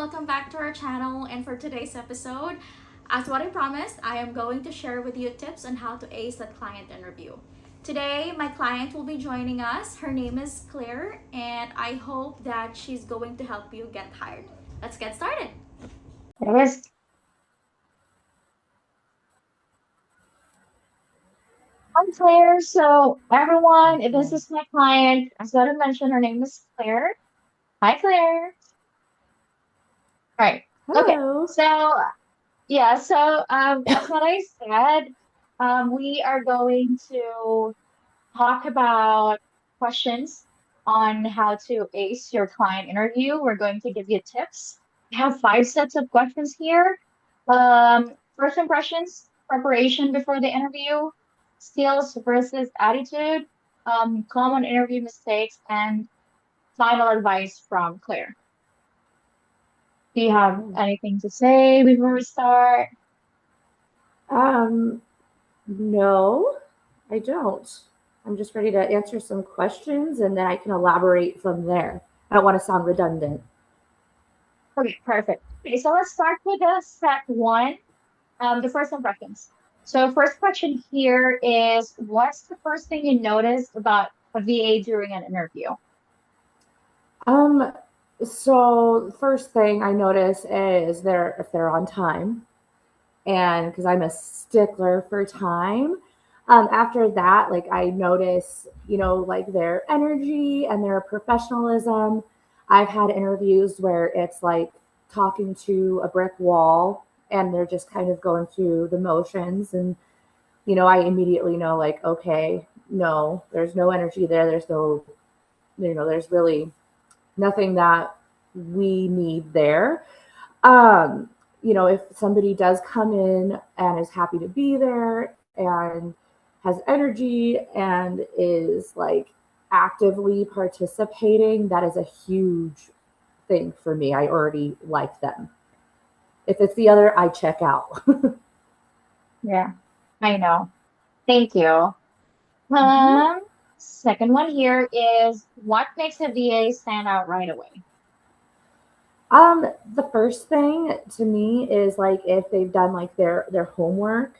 welcome back to our channel. And for today's episode, as what I promised, I am going to share with you tips on how to ace that client interview. Today, my client will be joining us. Her name is Claire, and I hope that she's going to help you get hired. Let's get started. Yes. I'm Claire. So, everyone, this is my client. As I mentioned, her name is Claire. Hi, Claire. Right. Okay. Hello. As what I said, we are going to talk about questions on how to ace your client interview. We're going to give you tips. We have five sets of questions here. First impressions, preparation before the interview, skills versus attitude, common interview mistakes, and final advice from Claire. Do you have anything to say before we start? Um, no, I don't. I'm just ready to answer some questions and then I can elaborate from there. I don't want to sound redundant. Okay, perfect. Okay, so let's start with set one, the first impressions. So first question here is, what's the first thing you noticed about a VA during an interview? Um, so the first thing I notice is if they're on time, and because I'm a stickler for time. After that, like I notice, like their energy and their professionalism. I've had interviews where it's like talking to a brick wall and they're just kind of going through the motions. And, I immediately know, like, okay, no, there's no energy there. There's no, there's really nothing that we need there. Um, if somebody does come in and is happy to be there and has energy and is like actively participating, that is a huge thing for me. I already like them. If it's the other, I check out. Yeah, I know. Thank you. Mhm. Um, Second one here is, what makes a VA stand out right away? The first thing to me is like if they've done like their homework,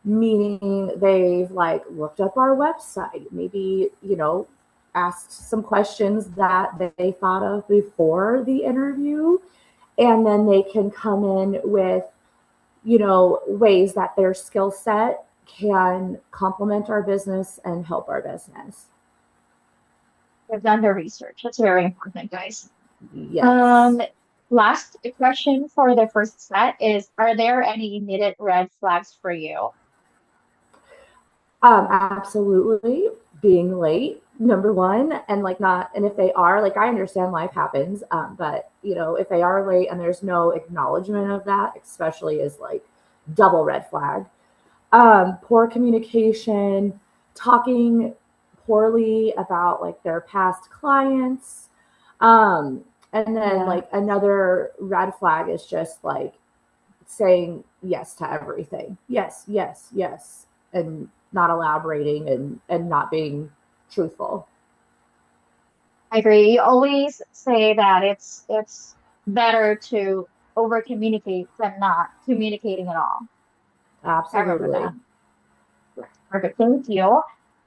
meaning they've like looked up our website, maybe, asked some questions that they thought of before the interview, and then they can come in with, ways that their skill set can complement our business and help our business. We've done the research. That's very important, guys. Yes. Um, Last question for the first set is, are there any immediate red flags for you? Absolutely. Being late, number one, and like not, and if they are, like, I understand life happens, but if they are late and there's no acknowledgement of that, especially is like double red flag. Poor communication, talking poorly about like their past clients. And then Yeah, like another red flag is just like saying yes to everything. Yes, yes, yes. And not elaborating and not being truthful. I agree. You always say that it's better to over communicate than not communicating at all. I remember that. Absolutely. Perfect. Thank you.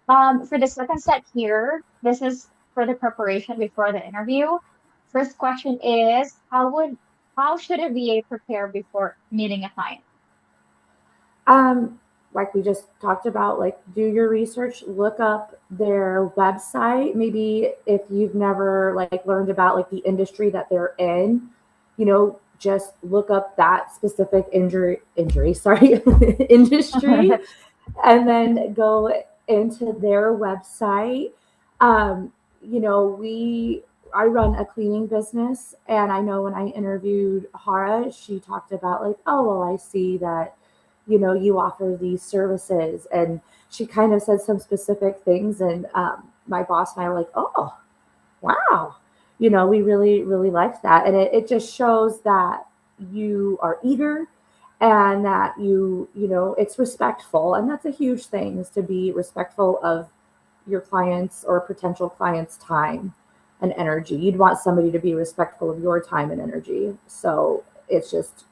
For the second set here, this is for the preparation before the interview. First question is, how should a VA prepare before meeting a client? Um, like we just talked about, like do your research, look up their website. Maybe if you've never like learned about like the industry that they're in, just look up that specific sorry, industry, and then go into their website. Um, we I run a cleaning business, and I know when I interviewed Hara, she talked about like, oh well, I see that you offer these services, and she kind of said some specific things, and my boss and I were like, oh wow, we really really liked that, and it just shows that you are eager and that it's respectful, and that's a huge thing, is to be respectful of your clients or potential clients time, and energy. You'd want somebody to be respectful of your time and energy. So it's just,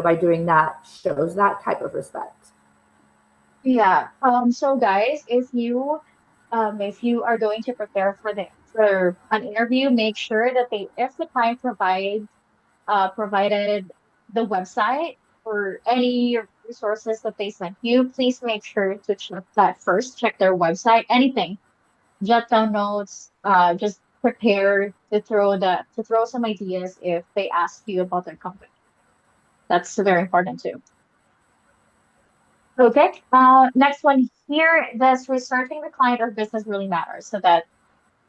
by doing that shows that type of respect. Yeah. So guys, if you are going to prepare for an interview, make sure that if the client provided the website or any resources that they sent you, please make sure to check that first. Check their website, anything, jot down notes, just prepare to throw some ideas if they ask you about their company. That's very important too. Okay. Next one here. Does researching the client or business really matter? So that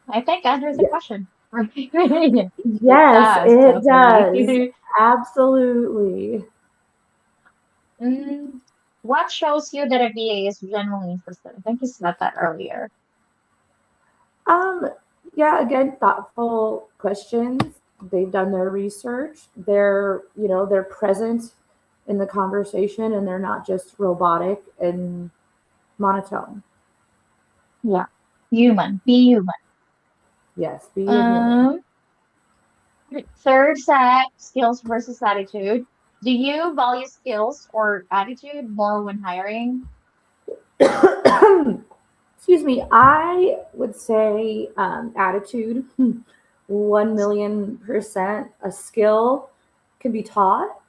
I think answers the Yeah. question. It Yes, does, it does. definitely. Absolutely. Mm, what shows you that a VA is genuinely interested? I think you said that earlier. Um, yeah, again, thoughtful questions. They've done their research. They're present in the conversation and they're not just robotic and monotone. Yeah. Human. Be human. Yes, be a human. Um, third set, skills versus attitude. Do you value skills or attitude more when hiring? Excuse me. I would say attitude, 1,000,000%. A skill can be taught,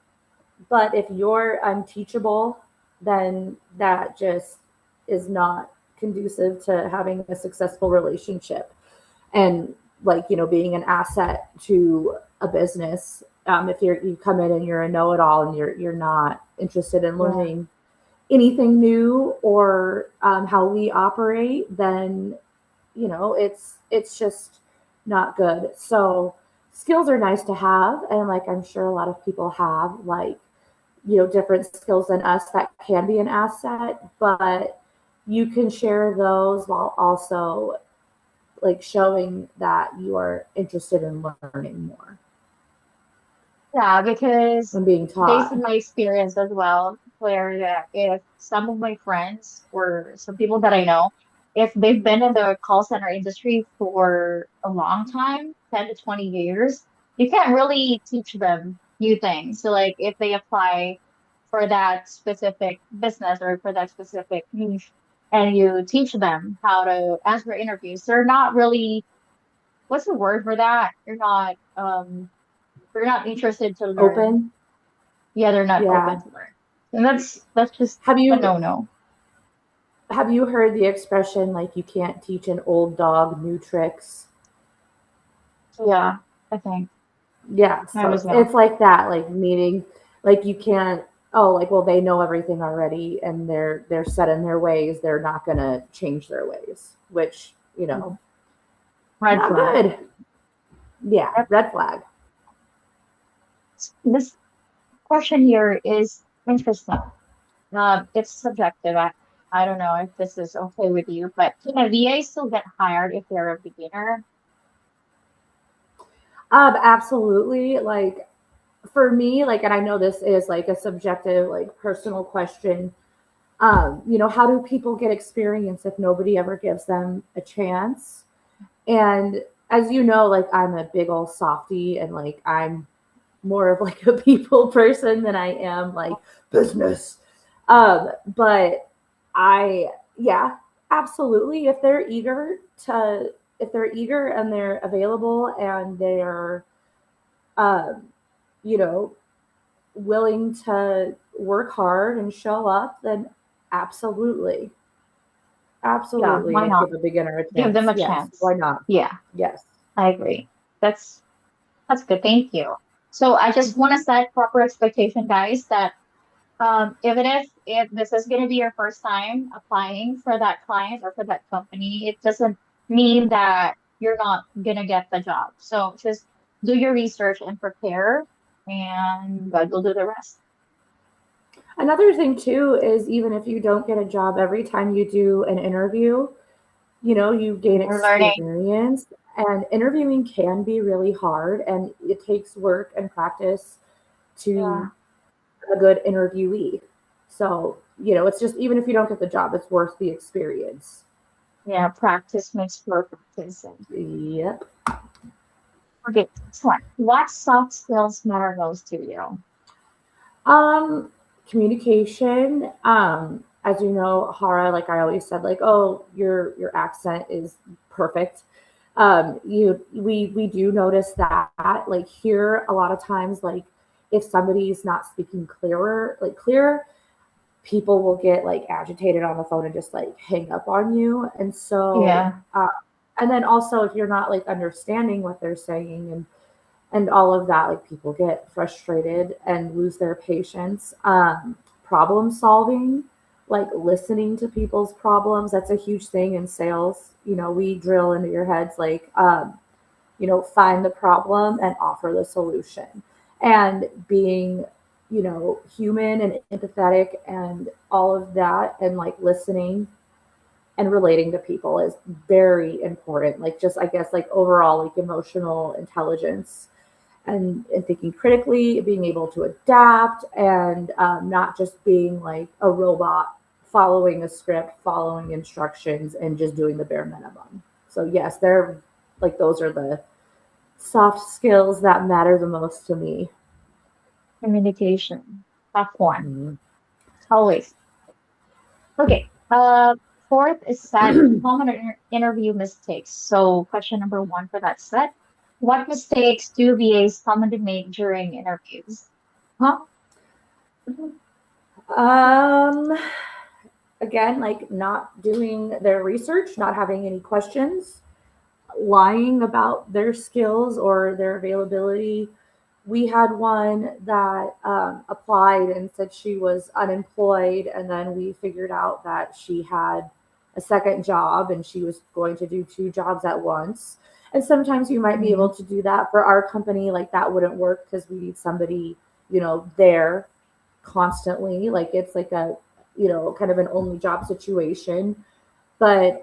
but if you're unteachable, then that just is not conducive to having a successful relationship and being an asset to a business. If you come in and you're a know-it-all and you're not interested in Yeah. learning anything new or how we operate, then it's just not good. So skills are nice to have, and like I'm sure a lot of people have different skills than us that can be an asset, but you can share those while also like showing that you are interested in learning more Yeah, because and being based on taught. my experience as well, where if some of my friends or some people that I know, if they've been in the call center industry for a long time, 10 to 20 years, you can't really teach them new things. So like if they apply for that specific business or for that specific niche and you teach them how to answer interviews, they're not really, what's the word for that? They're not interested to learn. Open. Yeah, they're not Yeah. open to learn. And that's just have a you no-no. have you heard the expression like you can't teach an old dog new tricks? Yeah, I think Yeah, I so was it's, know. it's like that, like meaning like you can't, oh, like, well, they know everything already and they're set in their ways, they're not gonna change their ways, which, Red not flag. good. Yeah, Yep. red flag. This question here is interesting. It's subjective. I don't know if this is okay with you, but can a VA still get hired if they're a beginner? Absolutely. Like for me, like, and I know this is like a subjective, like personal question. How do people get experience if nobody ever gives them a chance? And as you know, like I'm a big old softy and like I'm more of like a people person than I am like business. But yeah, absolutely. If they're eager and they're available and they're, um, you know, willing to work hard and show up, then absolutely, Yeah, why absolutely not? give a beginner a Give them chance. a Yes, chance. why not? Yeah, Yes. I agree. That's that's good. Thank you. So I just want to Mhm. set proper expectation, guys, that even if this is going to be your first time applying for that client or for that company, it doesn't mean that you're not going to get the job. So just do your research and prepare, and God will do the rest. Another thing too is even if you don't get a job, every time you do an interview, you gain You're learning. experience, and interviewing can be really hard and it takes work and practice to Yeah. be a good interviewee. So, it's just even if you don't get the job, it's worth the experience. Yeah. Practice makes perfect. Yep. Okay, next one. What soft skills matter most to you? Um, Communication. As you know, Hara, like I always said, like, oh, your accent is perfect. We do notice that, like here, a lot of times, like if somebody's not speaking clear, people will get like agitated on the phone and just like hang up on you. And so, Yeah. and then also if you're not like understanding what they're saying and all of that, like people get frustrated and lose their patience. Problem solving, like listening to people's problems, that's a huge thing in sales. We drill into your heads like, find the problem and offer the solution. And being, human and empathetic and all of that, and like listening and relating to people is very important. Like, just, I guess, like overall, like emotional intelligence and thinking critically, being able to adapt, and not just being like a robot following a script, following instructions, and just doing the bare minimum. So yes, they're like those are the soft skills that matter the most to me. Communication. Tough one. Mhm. Always. Okay. Fourth is set common interview mistakes. So question number one for that set. What mistakes do VAs commonly make during interviews? Huh? um Again, like not doing their research, not having any questions, lying about their skills or their availability. We had one that applied and said she was unemployed, and then we figured out that she had a second job and she was going to do two jobs at once. And sometimes you might be able Mhm. to do that. For our company, like that wouldn't work because we need somebody, there constantly. Like it's like a, kind of an only job situation. But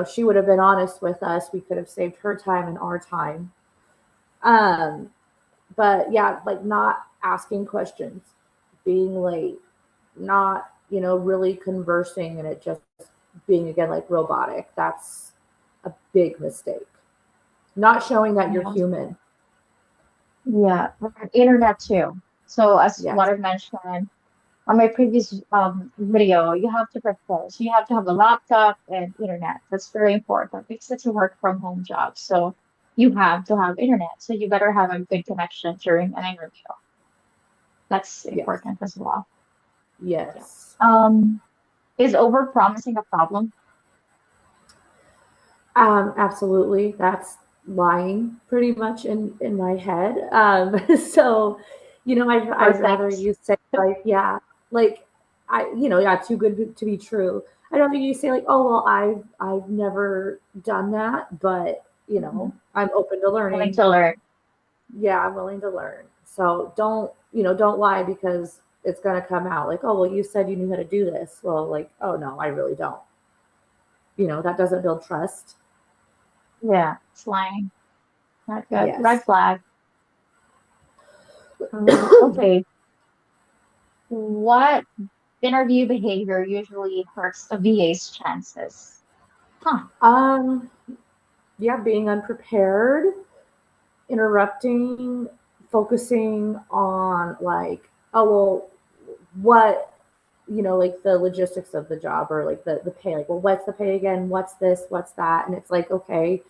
she would have been honest with us. We could have saved her time and our time. Um, but yeah, like not asking questions, being late, not, really conversing, and it just being again like robotic. That's a big mistake. Not showing that you're Yeah. human. Yeah. Internet too. So as what Yes. I mentioned on my previous video, you have to prepare. So you have to have a laptop and internet. That's very important because it's a work from home job. So you have to have internet. So you better have a good connection during an interview. That's Yes. important as well. Yeah. Yes. Is over promising a problem? Absolutely. That's lying pretty much in my head. So, I'd rather Perfect. you say like, yeah, like yeah, too good to be true. I'd rather you say like, oh well, I've never done that, but Mhm. I'm open to Willing learning. to learn. Yeah, I'm willing to learn. So don't lie because it's gonna come out like, oh well, you said you knew how to do this. Well, like, oh no, I really don't. That doesn't build trust. Yeah, it's lying. Not good. Red Yes. flag. Okay. What interview behavior usually hurts a VA's chances? Huh. Um, yeah, being unprepared, interrupting, focusing on like, oh well, what, like the logistics of the job, or like the pay, like, well, what's the pay again? What's this? What's that? And it's like, okay,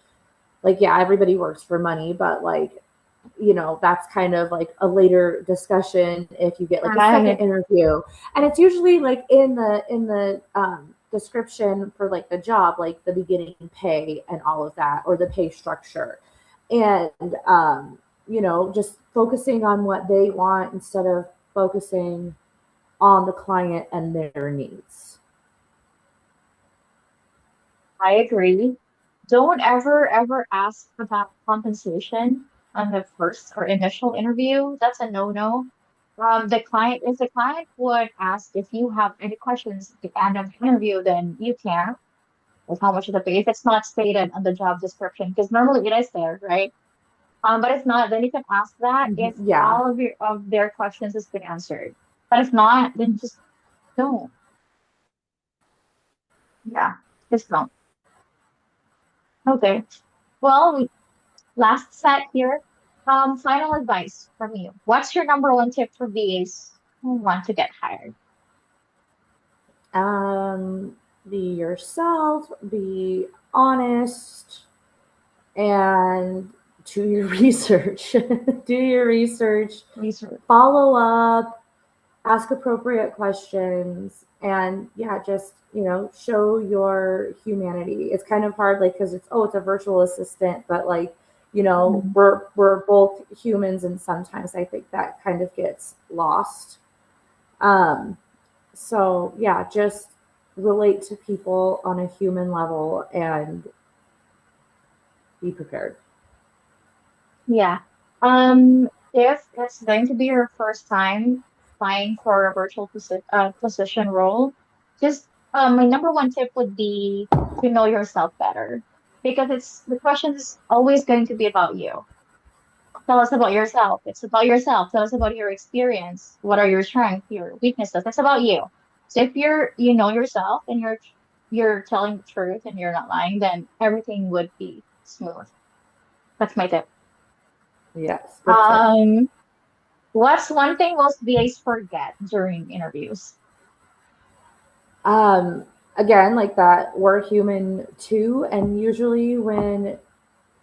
like yeah, everybody works for money, but like, that's kind of like a later discussion if you get like a second Right. interview. And it's usually like in the description for like the job, like the beginning pay and all of that, or the pay structure. And just focusing on what they want instead of focusing on the client and their needs. I agree. Don't ever ask about compensation on the first or initial interview. That's a no-no. If the client would ask if you have any questions at the end of the interview, then you can. Like how much is the pay? If it's not stated on the job description, because normally it is there, right? But if not, then you can ask that if Yeah. all of their questions has been answered. But if not, then just don't. Yeah, just don't. Okay. Well, Last set here. Final advice from you. What's your number one tip for VAs who want to get hired? Um, be yourself, be honest, and do your research. Do your research, Research. follow up, ask appropriate questions, and yeah, just show your humanity. It's kind of hard, like, because it's a virtual assistant, but like, Mhm. we're both humans, and sometimes I think that kind of gets lost. um so yeah, just relate to people on a human level and be prepared. Yeah. If it's going to be your first time applying for a position role, just my number one tip would be to know yourself better because it's the question is always going to be about you. Tell us about yourself. It's about yourself. Tell us about your experience. What are your strengths, your weaknesses? It's about you. So if you know yourself and you're telling the truth and you're not lying, then everything would be smooth. That's my tip. Yes, good tip. Um, what's one thing most VAs forget during interviews? um Again, like that, we're human too, and usually when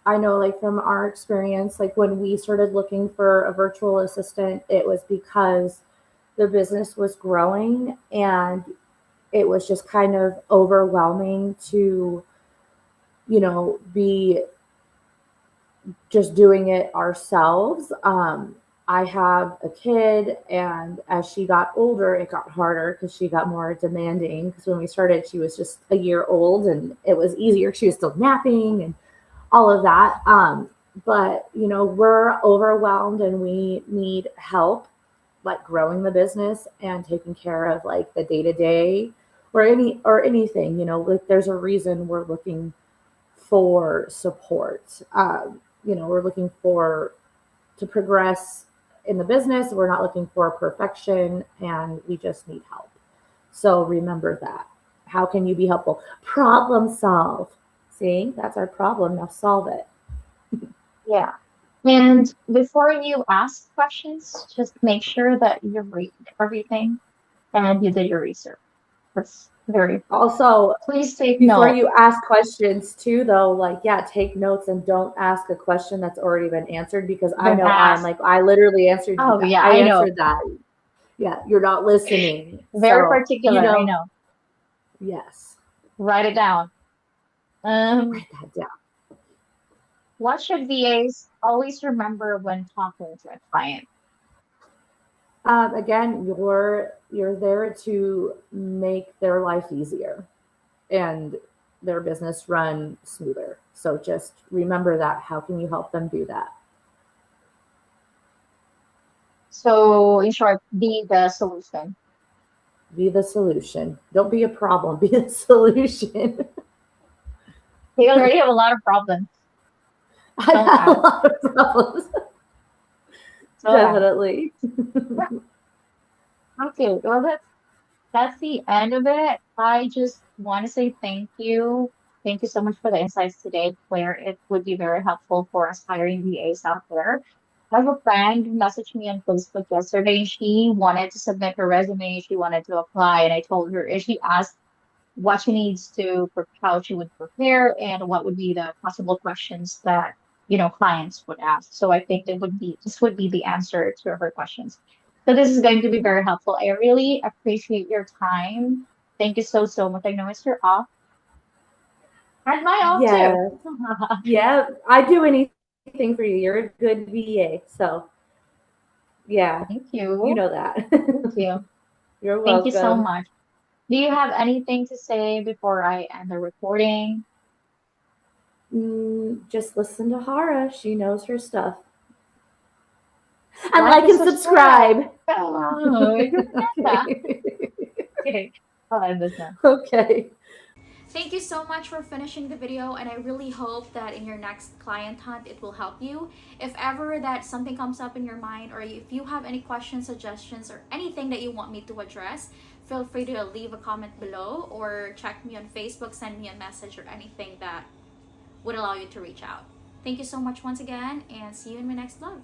I know, like from our experience, like when we started looking for a virtual assistant, it was because the business was growing and it was just kind of overwhelming to, be just doing it ourselves. I have a kid, and as she got older, it got harder because she got more demanding. Because when we started, she was just a year old, and it was easier. She was still napping and all of that. But we're overwhelmed and we need help, like growing the business and taking care of like the day to day or anything. Like there's a reason we're looking for support. We're looking for to progress in the business. We're not looking for perfection, and we just need help. So remember that. How can you be helpful? Problem solve. See, that's our problem. Now solve it. Yeah. And before you ask questions, just make sure that you read everything and you did your research. That's very important. Also, Please take before note. you ask questions too, though, like, yeah, take notes and don't ask a question that's already been answered, because I Don't know ask. I literally answered Oh, yeah, I I know. answered that. Yeah, you're not listening. Very So, particular, I know. yes, Write it down. Um, write that down. what should VAs always remember when talking to a client? Again, you're there to make their life easier and their business run smoother. So just remember that. How can you help them do that? So, in short, be the solution. Be the solution. Don't be a problem. Be the solution. They already have a lot of problems. I've Don't had a add. lot of problems. Don't add. Definitely. Okay, well, that's the end of it. I just want to say thank you. Thank you so much for the insights today, Claire. It would be very helpful for us hiring VAs out there. I have a friend who messaged me on Facebook yesterday. She wanted to submit her resume. She wanted to apply, and I told her, and she asked what she needs to, how she would prepare, and what would be the possible questions that, clients would ask. So I think this would be the answer to her questions. So this is going to be very helpful. I really appreciate your time. Thank you so, so much. I know it's your off and my off too. Yeah. Yeah. I'd do anything for you. You're a good VA. So, yeah, Thank you you. know that. Thank you. You're Thank you so welcome. much. Do you have anything to say before I end the recording? Just listen to Hara. She knows her stuff. And Like like and and subscribe. subscribe. Oh, you forgot that. Okay. Okay, I'll end this now. Okay. Thank you so much for finishing the video, and I really hope that in your next client hunt it will help you. If ever that something comes up in your mind, or if you have any questions, suggestions, or anything that you want me to address, feel free to leave a comment below or check me on Facebook, send me a message, or anything that would allow you to reach out. Thank you so much once again, and see you in my next vlog.